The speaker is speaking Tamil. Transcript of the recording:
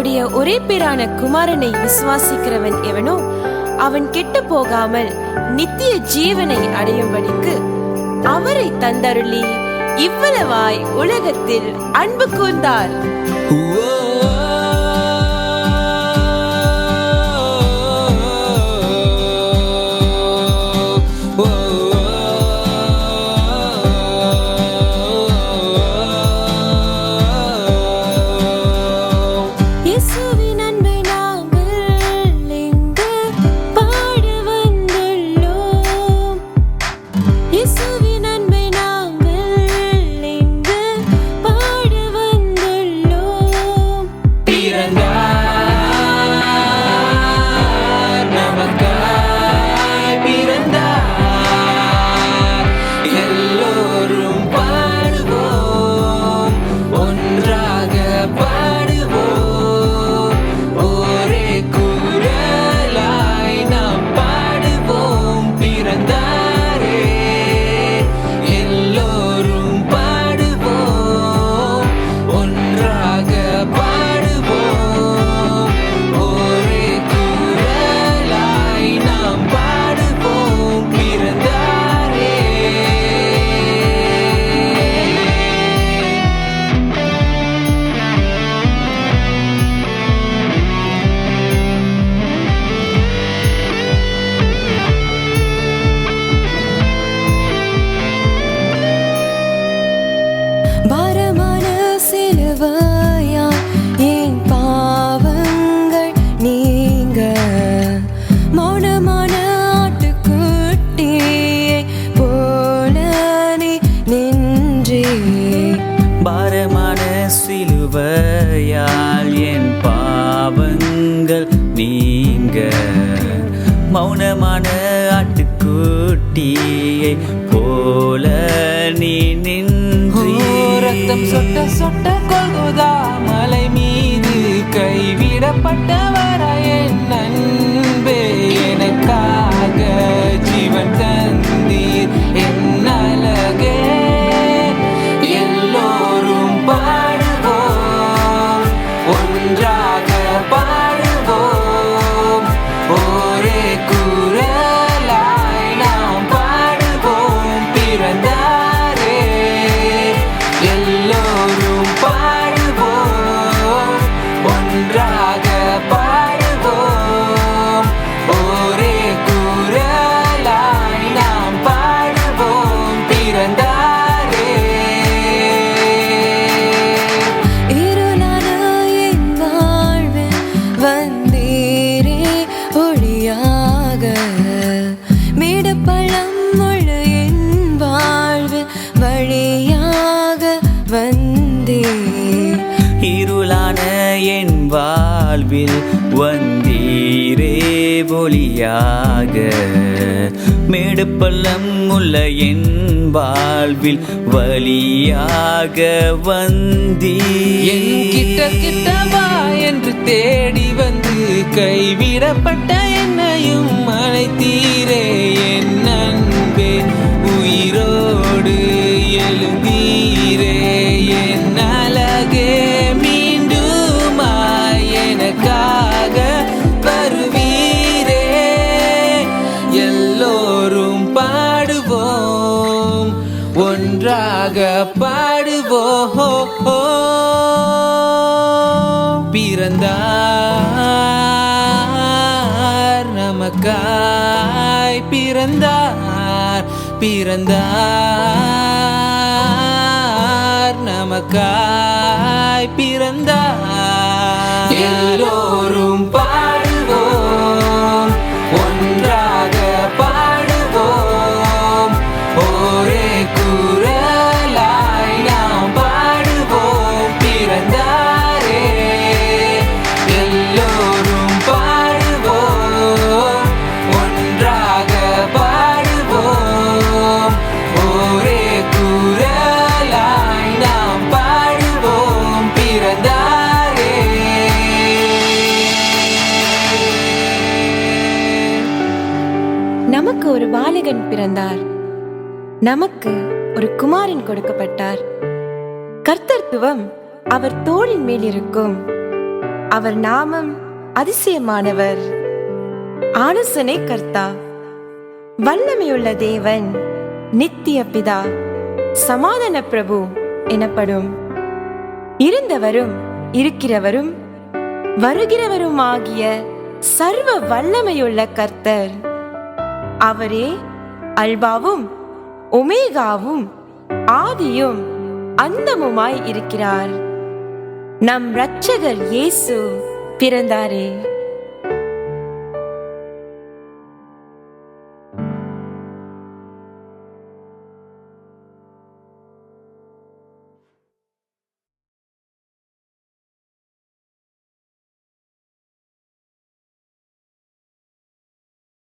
தம்முடைய ஒரே பேரான குமாரனை விசுவாசிக்கிறவன் எவனோ அவன் கெட்டு போகாமல் நித்திய ஜீவனை அடையும்படிக்கு அவரை தந்தருளி இவ்வளவாய் உலகத்தில் அன்பு கூர்ந்தார். பாரமான சிலுவையா என் பாவங்கள் நீங்க, மௌனமான ஆட்டுக்குட்டியை போல நீ நின்றே. பாரமான சிலுவையால் என் பாவங்கள் நீங்க, மௌனமான ஆட்டுக்குட்டியை போல நீ நின்றி. ரத்தம் சொட்ட சொட்ட கொல்கோதா மலை மீது கைவிடப்பட்டவரா என் அன்பே, எனக்காக ஜீவன் தந்தீர் என் அழகே. எல்லோரும் பாடுவோம், ஒன்றாக பாடுவோம், ஒரே குரலாய் நாம் பாடுவோம். பிறந்தாரே எல்லோரும் பாடுவோம், ஒன்றாக பாடுவோம், ஒரே குரலாய் நாம் பாடுவோம். பிறந்தாரே. இருளான என் வாழ்வில் வந்தீரே ஒளியாக, மேடு பள்ளம் உள்ள என் வாழ்வில் வழியாக வந்தே. இருளான என் வாழ்வில் வந்தீரே ஒளியாக, மேடு பள்ளம் உள்ள என் வாழ்வில் வழியாக வந்தீர். என் கிட்ட கிட்ட வா என்று தேடி வந்து கைவிடப்பட்ட என்னையும் அழைத்தீரே என் அன்பே. உயிரோடு எழுந்தீரே என் அழகே, மீண்டுமாய் எனக்காக வருவீரே. எல்லோரும் பாடுவோம், ஒன்றாக பாடுவோம். பிறந்தார் நமக்காய், பிறந்தார் பிறந்தார் நமக்காய், பிறந்தார். எல்லோரும் பாடுவோம், ஒன்றாக பாடுவோம், ஒரே குரலாய் நாம் பாடுவோம். பிறந்தாரே எல்லோரும் பாடுவோம், ஒன்றாக பாடுவோம், ஒரே குரலாய் நாம் பாடுவோம். பிறந்தாரே. நமக்கு ஒரு பாலகன் பிறந்தார், நமக்கு ஒரு குமாரன் கொடுக்கப்பட்டார். கர்த்தத்துவம் அவர் தோளின் மேல் இருக்கும். அவர் நாமம் அதிசயமானவர், ஆலோசனை கர்த்தா, வல்லமையுள்ள தேவன், நித்திய பிதா, சமாதான பிரபு எனப்படும். இருந்தவரும் இருக்கிறவரும் வருகிறவருமாகிய சர்வ வல்லமையுள்ள கர்த்தர். அவரே அல்பாவும் ஒமேகாவும் ஆதியும் அந்தமுமாய் இருக்கிறார். நம் இரட்சகர் இயேசு பிறந்தாரே.